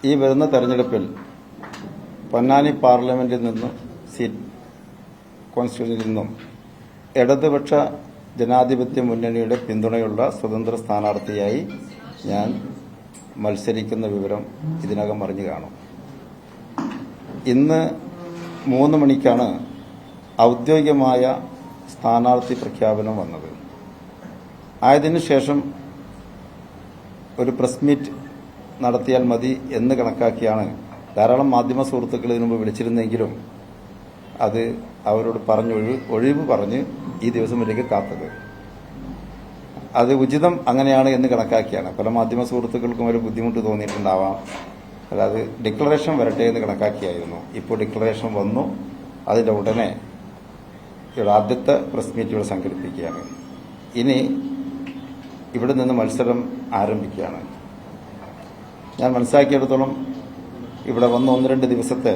ഈ വരുന്ന തെരഞ്ഞെടുപ്പിൽ പൊന്നാനി പാർലമെന്റിൽ നിന്നും സീറ്റ് കോൺസ്റ്റിറ്റ്യൂൻസിയിൽ നിന്നും ഇടതുപക്ഷ ജനാധിപത്യ മുന്നണിയുടെ പിന്തുണയുള്ള സ്വതന്ത്ര സ്ഥാനാർത്ഥിയായി ഞാൻ മത്സരിക്കുന്ന വിവരം ഇതിനകം അറിഞ്ഞു കാണും. ഇന്ന് 3 മണിക്കാണ് ഔദ്യോഗികമായ സ്ഥാനാർത്ഥി പ്രഖ്യാപനം വന്നത്. ആയതിനുശേഷം ഒരു പ്രസ് മീറ്റ് നടത്തിയാൽ മതി എന്ന് കണക്കാക്കിയാണ് ധാരാളം മാധ്യമ സുഹൃത്തുക്കൾ ഇതിനു മുമ്പ് വിളിച്ചിരുന്നെങ്കിലും അത് അവരോട് ഒഴിവ് പറഞ്ഞ് ഈ ദിവസം വരേക്ക് കാത്തത്. അത് ഉചിതം അങ്ങനെയാണ് എന്ന് കണക്കാക്കിയാണ്. പല മാധ്യമ സുഹൃത്തുക്കൾക്കും ഒരു ബുദ്ധിമുട്ട് തോന്നിയിട്ടുണ്ടാവാം. അല്ലാതെ ഡിക്ലറേഷൻ വരട്ടെ എന്ന് കണക്കാക്കിയായിരുന്നു. ഇപ്പോൾ ഡിക്ലറേഷൻ വന്നു. അതിന്റെ ഉടനെ ഇവിടെ ആദ്യത്തെ പ്രസ് മീറ്റ് ഇവിടെ സംഘടിപ്പിക്കുകയാണ്. ഇനി ഇവിടെ നിന്ന് മത്സരം ആരംഭിക്കുകയാണ്. ഞാൻ മനസ്സിലാക്കിയിടത്തോളം ഇവിടെ വന്ന് 1-2 ദിവസത്തെ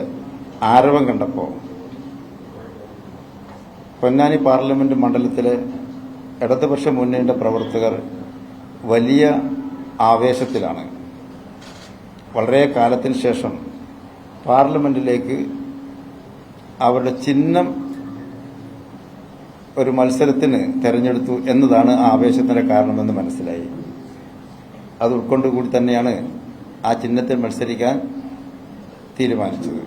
ആരവം കണ്ടപ്പോൾ പൊന്നാനി പാർലമെന്റ് മണ്ഡലത്തിലെ ഇടതുപക്ഷ മുന്നണിയുടെ പ്രവർത്തകർ വലിയ ആവേശത്തിലാണ്. വളരെ കാലത്തിന് ശേഷം പാർലമെന്റിലേക്ക് അവരുടെ ചിഹ്നം ഒരു മത്സരത്തിന് തെരഞ്ഞെടുത്തു എന്നതാണ് ആ ആവേശത്തിന്റെ കാരണമെന്ന് മനസ്സിലായി. അത് ഉൾക്കൊണ്ടുകൂടി തന്നെയാണ് ആ ചിഹ്നത്തിൽ മത്സരിക്കാൻ തീരുമാനിച്ചത്.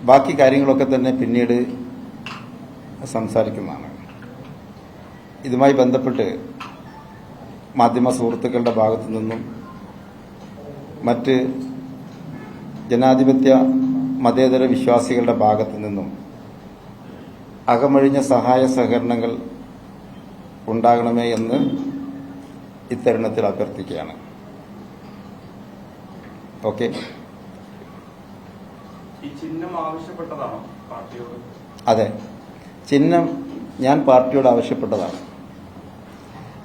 ബാക്കി കാര്യങ്ങളൊക്കെ തന്നെ പിന്നീട് സംസാരിക്കുന്നതാണ്. ഇതുമായി ബന്ധപ്പെട്ട് മാധ്യമ സുഹൃത്തുക്കളുടെ ഭാഗത്തു നിന്നും മറ്റ് ജനാധിപത്യ മതേതര വിശ്വാസികളുടെ ഭാഗത്തു നിന്നും അകമഴിഞ്ഞ സഹായ സഹകരണങ്ങൾ ഉണ്ടാകണമേ എന്ന് ഇത്തരുണത്തിൽ അഭ്യർത്ഥിക്കുകയാണ്. ഓക്കെ. അതെ, ചിഹ്നം ഞാൻ പാർട്ടിയോട് ആവശ്യപ്പെട്ടതാണ്.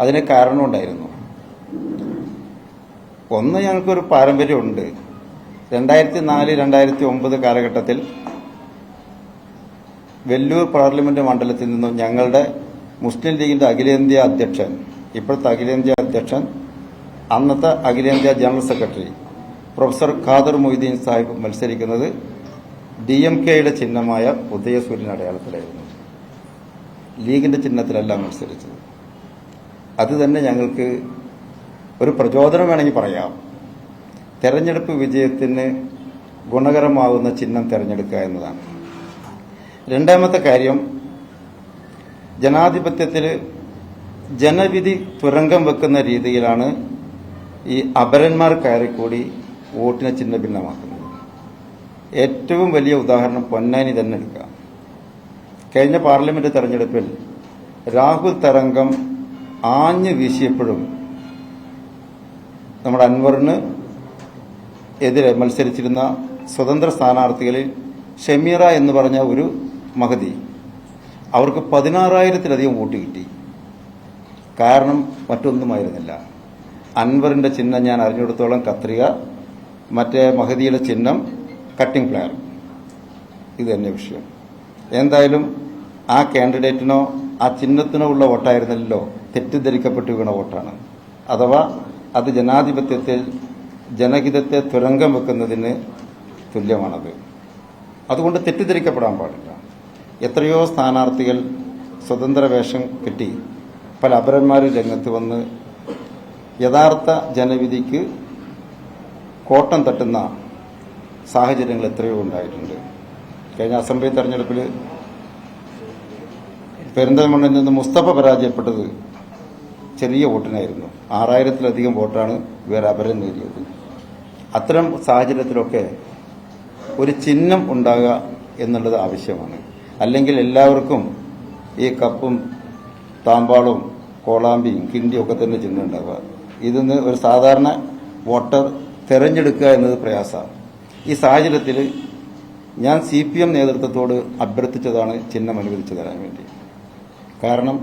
അതിന് കാരണമുണ്ടായിരുന്നു. ഒന്ന്, ഞങ്ങൾക്കൊരു പാരമ്പര്യമുണ്ട്. 2004-2009 കാലഘട്ടത്തിൽ വെല്ലൂർ പാർലമെന്റ് മണ്ഡലത്തിൽ നിന്നും ഞങ്ങളുടെ മുസ്ലിം ലീഗിന്റെ അഖിലേന്ത്യാ അധ്യക്ഷൻ, ഇപ്പോഴത്തെ അഖിലേന്ത്യാ അധ്യക്ഷൻ, അന്നത്തെ അഖിലേന്ത്യാ general secretary professor Khader Moideen Sahib മത്സരിക്കുന്നത് DMKയുടെ ചിഹ്നമായ ഉദയസൂര്യൻ അടയാളത്തിലായിരുന്നു. ലീഗിന്റെ ചിഹ്നത്തിലല്ല മത്സരിച്ചത്. അത് തന്നെ ഞങ്ങൾക്ക് ഒരു പ്രചോദനം വേണമെങ്കിൽ പറയാം. തെരഞ്ഞെടുപ്പ് വിജയത്തിന് ഗുണകരമാകുന്ന ചിഹ്നം തെരഞ്ഞെടുക്കുക എന്നതാണ്. രണ്ടാമത്തെ കാര്യം, ജനാധിപത്യത്തിൽ ജനവിധി തുരങ്കം വെക്കുന്ന രീതിയിലാണ് ഈ അപരന്മാർ കയറിക്കൂടി വോട്ടിനെ ചിഹ്ന ഭിന്നമാക്കുന്നത്. ഏറ്റവും വലിയ ഉദാഹരണം പൊന്നാനി തന്നെ എടുക്കാം. കഴിഞ്ഞ പാർലമെന്റ് തെരഞ്ഞെടുപ്പിൽ രാഹുൽ തരംഗം ആഞ്ഞു വീശിയപ്പോഴും നമ്മുടെ അൻവറിന് എതിരെ മത്സരിച്ചിരുന്ന സ്വതന്ത്ര സ്ഥാനാർത്ഥികളിൽ ഷമീറ എന്ന് പറഞ്ഞ ഒരു മഹതി, അവർക്ക് 16,000-ലധികം വോട്ട് കിട്ടി. കാരണം മറ്റൊന്നുമായിരുന്നില്ല. അൻവറിന്റെ ചിഹ്നം ഞാൻ അറിഞ്ഞിടത്തോളം കത്രിക, മറ്റേ മഹതിയുടെ ചിഹ്നം കട്ടിംഗ് പ്ലെയർ. ഇത് തന്നെ വിഷയം. എന്തായാലും ആ കാൻഡിഡേറ്റിനോ ആ ചിഹ്നത്തിനോ ഉള്ള വോട്ടായിരുന്നല്ലോ, തെറ്റിദ്ധരിക്കപ്പെട്ടു വീണ വോട്ടാണ്. അഥവാ അത് ജനാധിപത്യത്തിൽ ജനഹിതത്തെ തുരങ്കം വെക്കുന്നതിന് തുല്യമാണത്. അതുകൊണ്ട് തെറ്റിദ്ധരിക്കപ്പെടാൻ പാടില്ല. എത്രയോ സ്ഥാനാർത്ഥികൾ സ്വതന്ത്ര വേഷം കിട്ടി പല അപരന്മാരും രംഗത്ത് വന്ന് യഥാർത്ഥ ജനവിധിക്ക് കോട്ടം തട്ടുന്ന സാഹചര്യങ്ങൾ എത്രയോ ഉണ്ടായിട്ടുണ്ട്. കഴിഞ്ഞ അസംബ്ലി തെരഞ്ഞെടുപ്പിൽ പെരിന്തൽമണ്ണയിൽ നിന്ന് മുസ്തഫ പരാജയപ്പെട്ടത് ചെറിയ വോട്ടിനായിരുന്നു. 6,000-ലധികം വോട്ടാണ് വേറെ അപരം നേടിയത്. അത്തരം സാഹചര്യത്തിലൊക്കെ ഒരു ചിഹ്നം ഉണ്ടാകുക എന്നുള്ളത് ആവശ്യമാണ്. അല്ലെങ്കിൽ എല്ലാവർക്കും ഈ കപ്പും താമ്പാളും കോളാമ്പിയും കിണ്ടിയും ഒക്കെ തന്നെ ചിഹ്നം ഉണ്ടാവുക. ഇതിന്ന് ഒരു സാധാരണ വോട്ടർ തെരഞ്ഞെടുക്കുക എന്നത് പ്രയാസമാണ്. ഈ സാഹചര്യത്തിൽ ഞാൻ CPM നേതൃത്വത്തോട് അഭ്യർത്ഥിച്ചതാണ് ചിഹ്നം അനുവദിച്ചു തരാൻ വേണ്ടി. കാരണം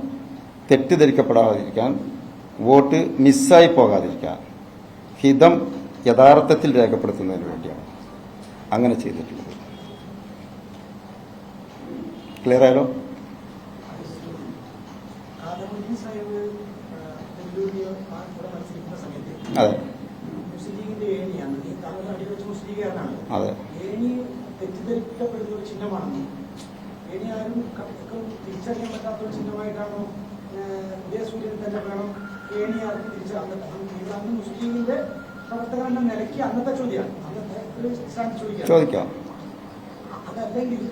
തെറ്റിദ്ധരിക്കപ്പെടാതിരിക്കാൻ, വോട്ട് മിസ്സായി പോകാതിരിക്കാൻ, ഹിതം യഥാർത്ഥത്തിൽ രേഖപ്പെടുത്തുന്നതിന് വേണ്ടിയാണ് അങ്ങനെ ചെയ്തിട്ടുള്ളത്. ക്ലിയർ ആയാലോ? അതെ. അതെ. ഏണി തെറ്റിദ്ധരിക്കപ്പെടുന്ന ഒരു ചിഹ്നമാണെന്ന്, ഏണി ആരും തിരിച്ചറിയാൻ പറ്റാത്ത ഒരു ചിഹ്നമായിട്ടാണോ ഉദയസൂര്യൻ തന്നെ വേണം ഏണി ആർക്ക് അന്ന് മുസ്ലിം ലീഗിന്റെ പ്രവർത്തകരുടെ നിലയ്ക്ക് അന്നത്തെ ചോദ്യമാണ്, അന്നത്തെ ഒരു ചോദിക്കാം. അതല്ലെങ്കിൽ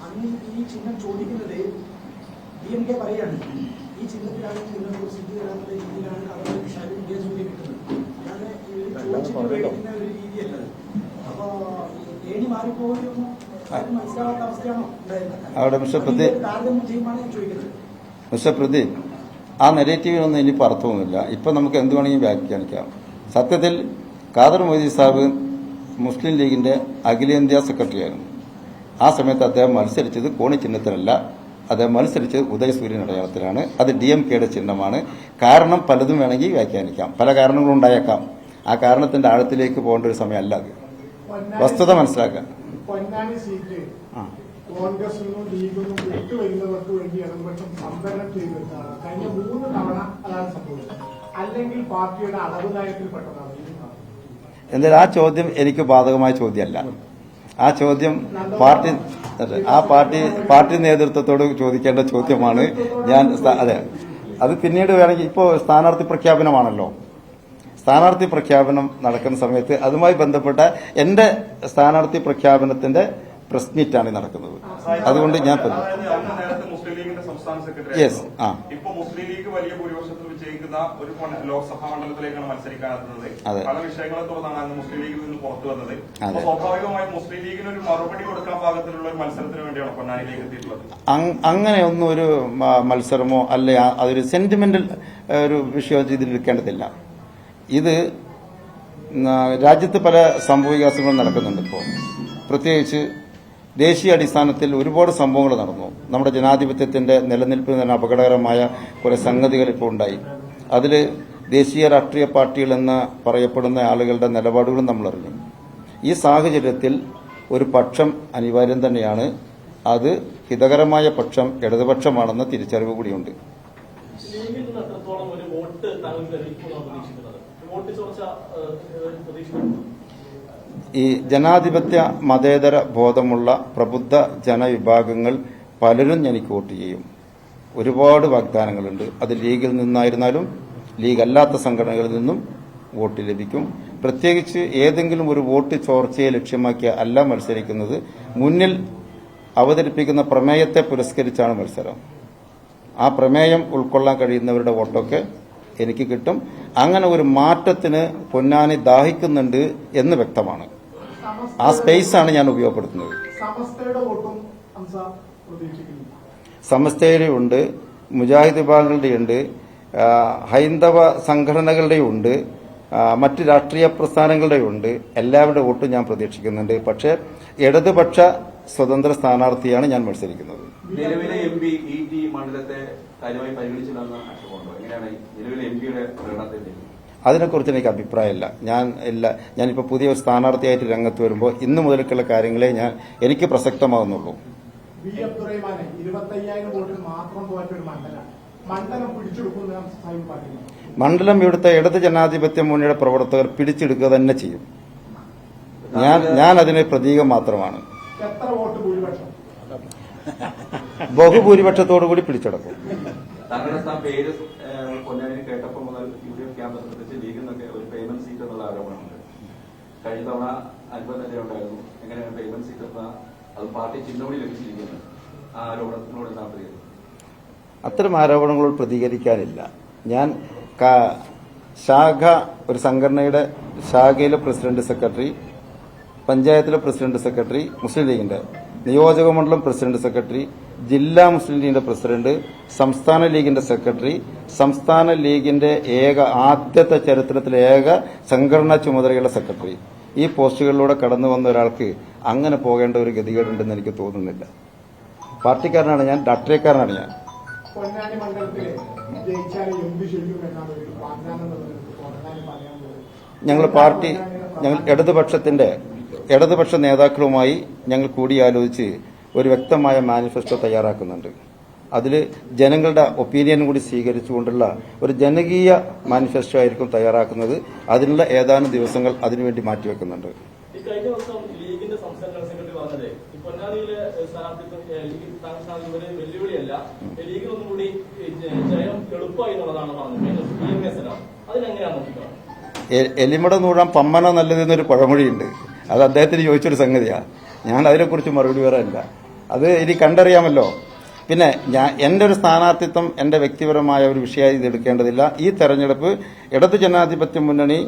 അന്ന് ഈ ചിഹ്നം ചോദിക്കുന്നത് DMK പറയാണ് ഈ ചിഹ്നത്തിലാണ് നിങ്ങൾക്ക് സിദ്ധി തരാനുള്ള രീതിയിലാണ് അവരുടെ ഉദയസൂര്യൻ കിട്ടുന്നത്, അല്ലാതെ ചോദിച്ചിട്ട് മേടിക്കുന്ന ഒരു രീതിയല്ലത്. അപ്പോ ഏണി മാറിപ്പോകുന്നു മനസ്സിലാവാത്ത അവസ്ഥയാണോ ഉണ്ടായിരുന്നത്? താരതമ്യം ചെയ്യുമ്പോഴാണ് ഞാൻ ചോദിക്കുന്നത്. മിസ്റ്റർ പ്രദീപ്, ആ നെഗറ്റീവിനൊന്നും ഇനിയിപ്പോൾ അർത്ഥമൊന്നുമില്ല. ഇപ്പം നമുക്ക് എന്ത് വേണമെങ്കിലും വ്യാഖ്യാനിക്കാം. സത്യത്തിൽ ഖാദർ മൊയ്തീൻ സാഹിബ് മുസ്ലിം ലീഗിന്റെ അഖിലേന്ത്യാ സെക്രട്ടറി ആയിരുന്നു. ആ സമയത്ത് അദ്ദേഹം മത്സരിച്ചത് കോണി ചിഹ്നത്തിലല്ല, അദ്ദേഹം മത്സരിച്ചത് ഉദയസൂര്യൻ അടയാളത്തിലാണ്. അത് DMKയുടെ ചിഹ്നമാണ്. കാരണം പലതും വേണമെങ്കിൽ വ്യാഖ്യാനിക്കാം, പല കാരണങ്ങളും ഉണ്ടായേക്കാം. ആ കാരണത്തിന്റെ ആഴത്തിലേക്ക് പോകേണ്ട ഒരു സമയമല്ല അത്. വസ്തുത മനസ്സിലാക്കാം. പൊന്നാനി സീറ്റ് കോൺഗ്രസിനും ലീഗിനും വിട്ടുവരുന്നവർക്ക് വേണ്ടി ഇടതുപക്ഷം സംവരണം ചെയ്തിട്ടാണ് കഴിഞ്ഞ 3 തവണ അതാണ് സംഭവിച്ചത്. അല്ലെങ്കിൽ പാർട്ടിയുടെ അളവ് നയത്തിൽപ്പെട്ടതാണ്. എന്തായാലും ആ ചോദ്യം എനിക്ക് ബാധകമായ ചോദ്യമല്ല. ആ ചോദ്യം പാർട്ടി നേതൃത്വത്തോട് ചോദിക്കേണ്ട ചോദ്യമാണ്. അതെ, അത് പിന്നീട് വേണമെങ്കിൽ ഇപ്പോൾ സ്ഥാനാർത്ഥി പ്രഖ്യാപനമാണല്ലോ. സ്ഥാനാർത്ഥി പ്രഖ്യാപനം നടക്കുന്ന സമയത്ത് അതുമായി ബന്ധപ്പെട്ട എന്റെ സ്ഥാനാർത്ഥി പ്രഖ്യാപനത്തിന്റെ പ്രസ് മീറ്റാണ് നടക്കുന്നത്. അതുകൊണ്ട് ഞാൻ മുസ്ലിം ലീഗിന്റെ സംസ്ഥാന സെക്രട്ടറി ഇപ്പൊ മുസ്ലിം ലീഗ് വലിയ ഭൂരിപക്ഷത്തിൽ വിജയിക്കുന്ന ഒരു ലോക്സഭാ മണ്ഡലത്തിലേക്കാണ് മത്സരിക്കാനെത്തുന്നത്. പല വിഷയങ്ങളെ തുടർന്നാണ് അന്ന് മുസ്ലിം ലീഗിൽ നിന്ന് പുറത്തു വന്നത്. സ്വാഭാവികമായും മുസ്ലിം ലീഗിന് ഒരു മറുപടി കൊടുക്കാൻ പാകത്തിലുള്ള ഒരു മത്സരത്തിന് വേണ്ടിയാണ് പൊന്നാനിയിലേക്ക് എത്തിയിട്ടുള്ളത്. അങ്ങനെയൊന്നും ഒരു മത്സരമോ അല്ലെ അതൊരു സെന്റിമെന്റൽ ഒരു വിഷയം ഇതിലെടുക്കേണ്ടതില്ല. ഇത് രാജ്യത്ത് പല സംഭവവികാസങ്ങളും നടക്കുന്നുണ്ട്. ഇപ്പോൾ പ്രത്യേകിച്ച് ദേശീയ അടിസ്ഥാനത്തിൽ ഒരുപാട് സംഭവങ്ങൾ നടന്നു. നമ്മുടെ ജനാധിപത്യത്തിന്റെ നിലനിൽപ്പിന് തന്നെ അപകടകരമായ കുറെ സംഗതികൾ ഇപ്പോൾ ഉണ്ടായി. അതിൽ ദേശീയ രാഷ്ട്രീയ പാർട്ടികൾ എന്ന് പറയപ്പെടുന്ന ആളുകളുടെ നിലപാടുകളും നമ്മൾ അറിഞ്ഞു. ഈ സാഹചര്യത്തിൽ ഒരു പക്ഷം അനിവാര്യം തന്നെയാണ്. അത് ഹിതകരമായ പക്ഷം ഇടതുപക്ഷമാണെന്ന തിരിച്ചറിവ് കൂടിയുണ്ട്. ഈ ജനാധിപത്യ മതേതര ബോധമുള്ള പ്രബുദ്ധ ജനവിഭാഗങ്ങൾ പലരും എനിക്ക് വോട്ട് ചെയ്യും. ഒരുപാട് വാഗ്ദാനങ്ങളുണ്ട്. അത് ലീഗിൽ നിന്നായിരുന്നാലും ലീഗ് അല്ലാത്ത സംഘടനകളിൽ നിന്നും വോട്ട് ലഭിക്കും. പ്രത്യേകിച്ച് ഏതെങ്കിലും ഒരു വോട്ട് ചോർച്ചയെ ലക്ഷ്യമാക്കിയ അല്ല മത്സരിക്കുന്നത്. മുന്നിൽ അവതരിപ്പിക്കുന്ന പ്രമേയത്തെ പുരസ്കരിച്ചാണ് മത്സരം. ആ പ്രമേയം ഉൾക്കൊള്ളാൻ കഴിയുന്നവരുടെ വോട്ടൊക്കെ എനിക്ക് കിട്ടും. അങ്ങനെ ഒരു മാറ്റത്തിന് പൊന്നാനി ദാഹിക്കുന്നുണ്ട് എന്ന് വ്യക്തമാണ്. ആ സ്പേസാണ് ഞാൻ ഉപയോഗപ്പെടുത്തുന്നത്. സമസ്തയുടെ ഉണ്ട്, മുജാഹിദ് വിഭാഗങ്ങളുടെ ഉണ്ട്, ഹൈന്ദവ സംഘടനകളുടെ ഉണ്ട്, മറ്റ് രാഷ്ട്രീയ പ്രസ്ഥാനങ്ങളുടെ ഉണ്ട്. എല്ലാവരുടെ വോട്ടും ഞാൻ പ്രതീക്ഷിക്കുന്നുണ്ട്. പക്ഷേ ഇടതുപക്ഷ സ്വതന്ത്ര സ്ഥാനാർത്ഥിയാണ് ഞാൻ മത്സരിക്കുന്നത്. നിലവിലെ MP ET മണ്ഡലത്തെ കാര്യമായി പരിഗണിച്ചില്ലെന്ന് ആക്ഷേപമുണ്ടോ? എങ്ങനെയാണ് നിലവിലെ MPയുടെ പ്രകടനത്തെ? അതിനെക്കുറിച്ച് എനിക്ക് അഭിപ്രായമില്ല. ഞാനിപ്പോൾ പുതിയ ഒരു സ്ഥാനാർത്ഥിയായിട്ട് രംഗത്ത് വരുമ്പോൾ ഇന്നു മുതലേക്കുള്ള കാര്യങ്ങളെ എനിക്ക് പ്രസക്തമാകുന്നുള്ളൂ. മണ്ഡലം ഇവിടുത്തെ ഇടത് ജനാധിപത്യ മുന്നണിയുടെ പ്രവർത്തകർ പിടിച്ചെടുക്കുക തന്നെ ചെയ്യും. ഞാൻ അതിന് പ്രതീകം മാത്രമാണ്. ബഹുഭൂരിപക്ഷത്തോടുകൂടി പിടിച്ചെടുക്കും. താങ്കളുടെ പേര് പൊന്നാനി കേട്ടപ്പോൾ മുതൽ UDF ക്യാമ്പസ് പ്രത്യേകിച്ച് ലീഗിൽ നിന്നൊക്കെ ഒരു പേയ്മെന്റ് സീറ്റ് എന്നുള്ള ആരോപണമുണ്ട്. കഴിഞ്ഞ തവണ അനുഭവം ഉണ്ടായിരുന്നു. എങ്ങനെയാണ് പേയ്മെന്റ് സീറ്റ് എന്ന അത് പാർട്ടി ചിഹ്നോടി ലഭിച്ചിരിക്കുന്നത്? ആ ആരോപണത്തിനോട് എന്താ പറയുന്നത്? അത്തരം ആരോപണങ്ങളോട് പ്രതികരിക്കാനില്ല. ഞാൻ ഒരു സംഘടനയുടെ ശാഖയിലെ പ്രസിഡന്റ് സെക്രട്ടറി, പഞ്ചായത്തിലെ പ്രസിഡന്റ് സെക്രട്ടറി, മുസ്ലിം ലീഗിന്റെ നിയോജക മണ്ഡലം പ്രസിഡന്റ് സെക്രട്ടറി, ജില്ലാ മുസ്ലിം ലീഗിന്റെ പ്രസിഡന്റ്, സംസ്ഥാന ലീഗിന്റെ സെക്രട്ടറി, സംസ്ഥാന ലീഗിന്റെ ആദ്യത്തെ ചരിത്രത്തിലെ സംഘടനാ ചുമതലയുള്ള സെക്രട്ടറി. ഈ പോസ്റ്റുകളിലൂടെ കടന്നു വന്ന ഒരാൾക്ക് അങ്ങനെ പോകേണ്ട ഒരു ഗതികേടുണ്ടെന്ന് എനിക്ക് തോന്നുന്നില്ല. പാർട്ടിക്കാരനാണ് ഞാൻ, രാഷ്ട്രീയക്കാരനാണ് ഞാൻ. ഞങ്ങൾ ഇടതുപക്ഷ നേതാക്കളുമായി ഞങ്ങൾ കൂടിയാലോചിച്ച് ഒരു വ്യക്തമായ മാനിഫെസ്റ്റോ തയ്യാറാക്കുന്നുണ്ട്. അതിൽ ജനങ്ങളുടെ ഒപ്പീനിയൻ കൂടി സ്വീകരിച്ചുകൊണ്ടുള്ള ഒരു ജനകീയ മാനിഫെസ്റ്റോ ആയിരിക്കും തയ്യാറാക്കുന്നത്. അതിനുള്ള ഏതാനും ദിവസങ്ങൾ അതിനുവേണ്ടി മാറ്റിവെക്കുന്നുണ്ട്. കഴിഞ്ഞ ദിവസം ലീഗിന്റെ ജനറൽ സെക്രട്ടറി പറഞ്ഞത് ഈ പൊന്നാനിയിലെ സ്ഥാനാർത്ഥിത്വം ഇവര് വെല്ലുവിളിയല്ല, ലീഗിൽ ഒന്നും കൂടി ജയം എളുപ്പമായി എന്നുള്ളതാണ് പറഞ്ഞത്. PMS അതിനെങ്ങനെയാണ് നോക്കിക്കാണുന്നത്? എലിമട നൂഴാൻ പമ്മന നല്ലതെന്നൊരു പഴമൊഴിയുണ്ട്. അത് അദ്ദേഹത്തിന് ചോദിച്ചൊരു സംഗതിയാണ്. ഞാൻ അതിനെക്കുറിച്ച് മറുപടി പറയാനില്ല. അത് ഇനി കണ്ടറിയാമല്ലോ. പിന്നെ എന്റെ ഒരു സ്ഥാനാർത്ഥിത്വം എന്റെ വ്യക്തിപരമായ ഒരു വിഷയമായി ഇത് എടുക്കേണ്ടതില്ല. ഈ തെരഞ്ഞെടുപ്പ് ഇടതു ജനാധിപത്യ മുന്നണി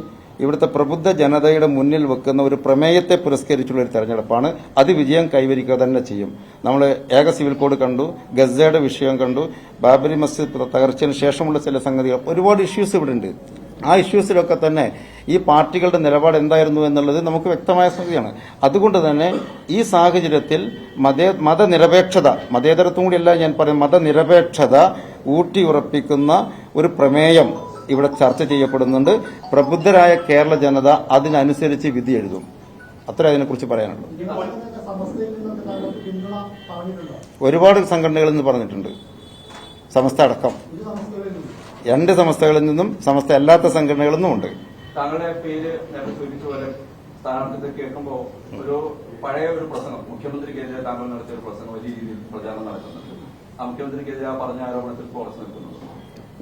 ഇവിടുത്തെ പ്രബുദ്ധ ജനതയുടെ മുന്നിൽ വെക്കുന്ന ഒരു പ്രമേയത്തെ പുരസ്കരിച്ചുള്ള ഒരു തെരഞ്ഞെടുപ്പാണ്. അത് വിജയം കൈവരിക്കുക തന്നെ ചെയ്യും. നമ്മൾ ഏക സിവിൽ കോഡ് കണ്ടു, ഗസയുടെ വിഷയം കണ്ടു, ബാബരി മസ്ജിദ് തകർച്ചയ്ക്ക് ശേഷമുള്ള ചില സംഗതികൾ, ഒരുപാട് ഇഷ്യൂസ് ഇവിടെ ഉണ്ട്. ആ ഇഷ്യൂസിലൊക്കെ തന്നെ ഈ പാർട്ടികളുടെ നിലപാട് എന്തായിരുന്നു എന്നുള്ളത് നമുക്ക് വ്യക്തമായ സംഗതിയാണ്. അതുകൊണ്ട് തന്നെ ഈ സാഹചര്യത്തിൽ മതനിരപേക്ഷത, മതേതരത്വം കൂടിയല്ല ഞാൻ പറയും, മതനിരപേക്ഷത ഊട്ടിയുറപ്പിക്കുന്ന ഒരു പ്രമേയം ഇവിടെ ചർച്ച ചെയ്യപ്പെടുന്നുണ്ട്. പ്രബുദ്ധരായ കേരള ജനത അതിനനുസരിച്ച് വിധി എഴുതും. അത്ര അതിനെക്കുറിച്ച് പറയാനുള്ളൂ. ഒരുപാട് സംഘടനകളിൽ നിന്ന് പറഞ്ഞിട്ടുണ്ട്, സമസ്ത അടക്കം. രണ്ട് സമസ്തകളിൽ നിന്നും സമസ്ത അല്ലാത്ത സംഘടനകളിൽ നിന്നും ഉണ്ട്. താങ്കളുടെ പേര് നേരത്തെ സൂചിപ്പിച്ച പോലെ സ്ഥാനാർത്ഥിത്വം കേൾക്കുമ്പോൾ ഒരു പഴയ ഒരു പ്രസംഗം, മുഖ്യമന്ത്രിക്കെതിരെ താങ്കൾ നടത്തിയ ഒരു പ്രസംഗം വലിയ രീതിയിൽ പ്രചാരണം നടക്കുന്നുണ്ട്. ആ മുഖ്യമന്ത്രിക്കെതിരെ ആ പറഞ്ഞ ആരോപണത്തിൽ ഉറച്ചു നിൽക്കുന്നുണ്ട്.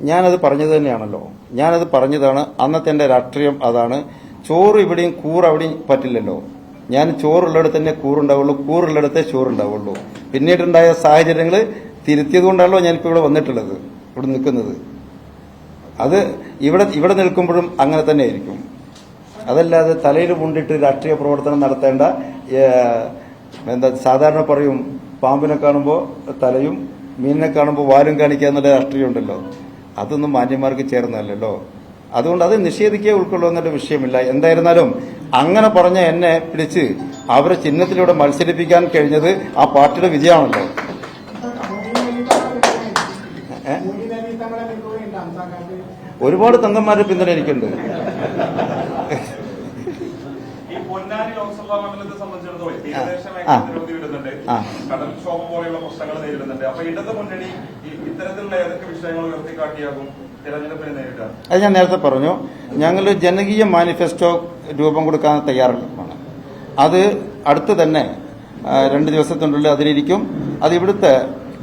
ഞാനത് പറഞ്ഞത് തന്നെയാണല്ലോ. ഞാനത് പറഞ്ഞതാണ്. അന്നത്തെ എന്റെ രാഷ്ട്രീയം അതാണ്. ചോറ് ഇവിടെയും കൂറ് അവിടെയും പറ്റില്ലല്ലോ. ഞാൻ ചോറുള്ളിടത്ത് തന്നെ കൂറുണ്ടാവുള്ളൂ, കൂറുള്ളിടത്തേ ചോറുണ്ടാവുള്ളൂ. പിന്നീടുണ്ടായ സാഹചര്യങ്ങൾ തിരുത്തിയതുകൊണ്ടാണല്ലോ ഞാനിപ്പോൾ ഇവിടെ വന്നിട്ടുള്ളത്, ഇവിടെ നിൽക്കുന്നത്. അത് ഇവിടെ നിൽക്കുമ്പോഴും അങ്ങനെ തന്നെ ആയിരിക്കും. അതല്ലാതെ തലയിൽ മുണ്ടിട്ട് രാഷ്ട്രീയ പ്രവർത്തനം നടത്തേണ്ട, സാധാരണ പറയും പാമ്പിനെ കാണുമ്പോൾ തലയും മീനിനെ കാണുമ്പോൾ വാലും കാണിക്കുക എന്നുള്ള രാഷ്ട്രീയം ഉണ്ടല്ലോ, അതൊന്നും മാന്യന്മാർക്ക് ചേർന്നല്ലോ. അതുകൊണ്ട് അത് നിഷേധിക്കുക ഉൾക്കൊള്ളുന്നൊരു വിഷയമില്ല. എന്തായിരുന്നാലും അങ്ങനെ പറഞ്ഞ എന്നെ പിടിച്ച് അവരെ ചിഹ്നത്തിലൂടെ മത്സരിപ്പിക്കാൻ കഴിഞ്ഞത് ആ പാർട്ടിയുടെ വിജയമാണല്ലോ. ഒരുപാട് തങ്കന്മാരുടെ പിന്തുണ എനിക്കുണ്ട്. ഈ പൊന്നാനി ലോക്സഭാ മണ്ഡലത്തെ സംബന്ധിച്ചിടത്തോളം തീരദേശ മേഖല നിരവധി വരുന്നുണ്ട്, കടൽക്ഷോഭം പോലെയുള്ള പ്രശ്നങ്ങൾ നേരിടുന്നുണ്ട്. അപ്പൊ ഇടത് മുന്നണി ഇത്തരത്തിലുള്ള ഏതൊക്കെ വിഷയങ്ങൾ ഉയർത്തിക്കാട്ടിയാകും തെരഞ്ഞെടുപ്പിനെ നേരിടുക? അത് ഞാൻ നേരത്തെ പറഞ്ഞു. ഞങ്ങൾ ജനകീയ മാനിഫെസ്റ്റോ രൂപം കൊടുക്കാൻ തയ്യാറാണ്. അത് അടുത്ത് തന്നെ 2 ദിവസത്തിനുള്ളിൽ അതിലിരിക്കും. അത് ഇവിടുത്തെ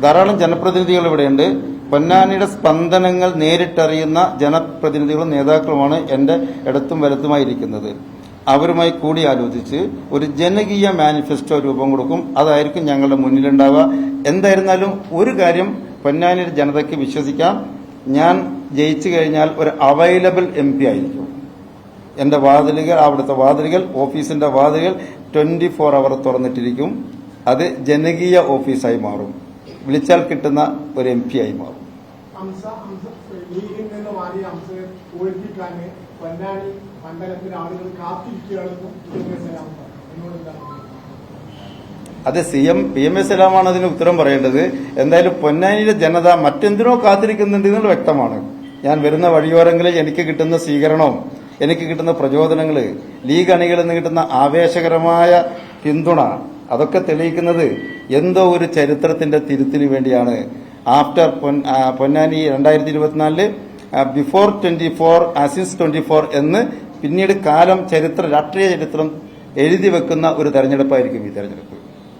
ധാരാളം ജനപ്രതിനിധികൾ ഇവിടെയുണ്ട്. പൊന്നാനിയുടെ സ്പന്ദനങ്ങൾ നേരിട്ടറിയുന്ന ജനപ്രതിനിധികളും നേതാക്കളുമാണ് എന്റെ ഇടത്തും വലത്തുമായിരിക്കുന്നത്. അവരുമായി കൂടിയാലോചിച്ച് ഒരു ജനകീയ മാനിഫെസ്റ്റോ രൂപം കൊടുക്കും. അതായിരിക്കും ഞങ്ങളുടെ മുന്നിലുണ്ടാവുക. എന്തായിരുന്നാലും ഒരു കാര്യം പൊന്നാനിയുടെ ജനതയ്ക്ക് വിശ്വസിക്കാം, ഞാൻ ജയിച്ചു കഴിഞ്ഞാൽ ഒരു അവൈലബിൾ MP ആയിരിക്കും. എന്റെ വാതിലുകൾ, അവിടുത്തെ വാതിലുകൾ, ഓഫീസിന്റെ വാതിലുകൾ 24 അവർ തുറന്നിട്ടിരിക്കും. അത് ജനകീയ ഓഫീസായി മാറും. വിളിച്ചാൽ കിട്ടുന്ന ഒരു MP ആയി മാറും. ലീഗിൽ നിന്ന് മാറിയ അംശയെ ഒഴിപ്പിക്കാൻ പൊന്നാനി മണ്ഡലത്തിലെ ആളുകൾ കാത്തിരിക്കുകയാണെന്നും അത് PMS ആണ് അതിന് ഉത്തരം പറയേണ്ടത്. എന്തായാലും പൊന്നാനിയിലെ ജനത മറ്റെന്തിനോ കാത്തിരിക്കുന്നുണ്ട് എന്നുള്ള വ്യക്തമാണ്. ഞാൻ വരുന്ന വഴിയോരങ്ങളിൽ എനിക്ക് കിട്ടുന്ന സ്വീകരണവും എനിക്ക് കിട്ടുന്ന പ്രചോദനങ്ങൾ, ലീഗ് അണികളിൽ നിന്ന് കിട്ടുന്ന ആവേശകരമായ പിന്തുണ, അതൊക്കെ തെളിയിക്കുന്നത് എന്തോ ഒരു ചരിത്രത്തിന്റെ തിരുത്തിന് വേണ്ടിയാണ്. ആഫ്റ്റർ പൊന്നാനി 2024 ബിഫോർ 24 ആസിൻസ് 24 എന്ന് പിന്നീട് കാലം രാഷ്ട്രീയ ചരിത്രം എഴുതി വെക്കുന്ന ഒരു തെരഞ്ഞെടുപ്പായിരിക്കും ഈ തെരഞ്ഞെടുപ്പ്.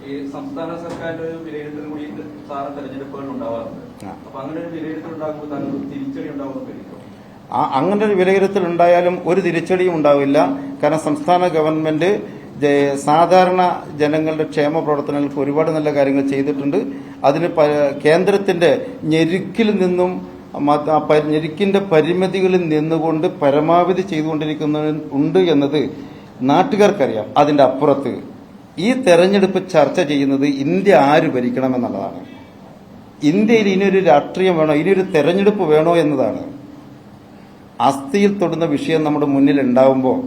ഈ സംസ്ഥാന സർക്കാരിന്റെ ഒരു വിലയിരുത്തൽ കൂടി സാധാരണ തെരഞ്ഞെടുപ്പുകൾ ഉണ്ടാവാറുണ്ട്. അപ്പൊ അങ്ങനെ ഒരു വിലയിരുത്തൽ ഉണ്ടാകുമ്പോൾ താങ്കൾ തിരിച്ചടി ഉണ്ടാവുമെന്ന് പേടിക്കും? അങ്ങനെ ഒരു വിലയിരുത്തൽ ഉണ്ടായാലും ഒരു തിരിച്ചടിയും ഉണ്ടാവില്ല. കാരണം സംസ്ഥാന ഗവൺമെന്റ് സാധാരണ ജനങ്ങളുടെ ക്ഷേമ പ്രവർത്തനങ്ങൾക്ക് ഒരുപാട് നല്ല കാര്യങ്ങൾ ചെയ്തിട്ടുണ്ട്. അതിന് കേന്ദ്രത്തിന്റെ ഞെരുക്കിന്റെ പരിമിതികളിൽ നിന്നുകൊണ്ട് പരമാവധി ചെയ്തുകൊണ്ടിരിക്കുന്നുണ്ട് എന്നത് നാട്ടുകാർക്കറിയാം. അതിന്റെ അപ്പുറത്ത് ഈ തെരഞ്ഞെടുപ്പ് ചർച്ച ചെയ്യുന്നത് ഇന്ത്യ ആര് ഭരിക്കണമെന്നുള്ളതാണ്. ഇന്ത്യയിൽ ഇനിയൊരു രാഷ്ട്രീയം വേണോ, ഇനിയൊരു തെരഞ്ഞെടുപ്പ് വേണോ എന്നതാണ്. അസ്ഥിയിൽ തൊടുന്ന വിഷയം നമ്മുടെ മുന്നിൽ ഉണ്ടാവുമ്പോൾ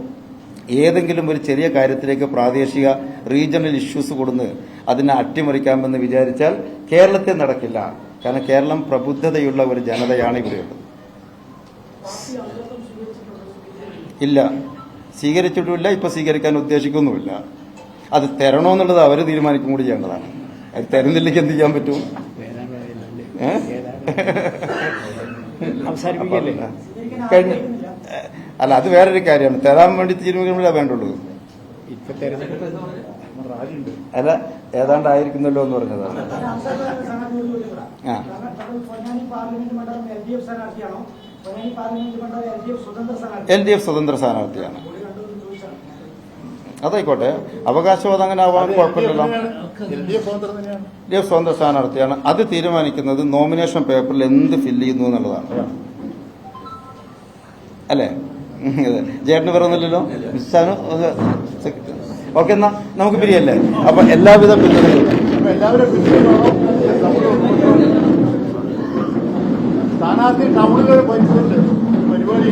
ഏതെങ്കിലും ഒരു ചെറിയ കാര്യത്തിലേക്ക് പ്രാദേശിക റീജിയണൽ ഇഷ്യൂസ് കൊടുന്ന് അതിനെ അട്ടിമറിക്കാമെന്ന് വിചാരിച്ചാൽ കേരളത്തിൽ നടക്കില്ല. കാരണം കേരളം പ്രബുദ്ധതയുള്ള ഒരു ജനതയാണ് ഇവിടെയുള്ളത്. ഇല്ല, സ്വീകരിച്ചിട്ടുമില്ല, ഇപ്പൊ സ്വീകരിക്കാൻ ഉദ്ദേശിക്കുന്നുമില്ല. അത് തരണോന്നുള്ളത് അവർ തീരുമാനിക്കും കൂടി ചെയ്യേണ്ടതാണ്. അത് തരുന്നില്ലെങ്കിൽ എന്ത് ചെയ്യാൻ പറ്റും? കഴിഞ്ഞ അല്ല, അത് വേറൊരു കാര്യമാണ്. തരാൻ വേണ്ടി തീരുമാനിക്കുമ്പോഴേ വേണ്ടുള്ളൂ. അല്ല ഏതാണ്ടായിരിക്കുന്നല്ലോ എന്ന് പറഞ്ഞതാണ്. ആ. പൊന്നാനി പാർലമെന്റ് മണ്ഡലം LDF സ്ഥാനാർത്ഥിയാണോ? പൊന്നാനി പാർലമെന്റ് മണ്ഡലം LDF സ്വതന്ത്ര സ്ഥാനാർത്ഥി? LDF സ്വതന്ത്ര സ്ഥാനാർത്ഥിയാണ്. അതായിക്കോട്ടെ, അവകാശവാദം അങ്ങനെ ആവാൻ കുഴപ്പമില്ലല്ലോ. LDF സ്വതന്ത്ര സ്ഥാനാർത്ഥിയാണ്. അത് തീരുമാനിക്കുന്നത് നോമിനേഷൻ പേപ്പറിൽ എന്ത് ഫില്ല് ചെയ്യുന്നു എന്നുള്ളതാണ്. അല്ലേ? ജേട്ടന് പറയുന്നില്ലല്ലോ. മിസ്സാണ്. ഓക്കെ, എന്നാ നമുക്ക് പിരിയല്ലേ? അപ്പൊ എല്ലാവിധ പിന്തുണയും സ്ഥാനാർത്ഥി ടൗണിൽ പരിപാടി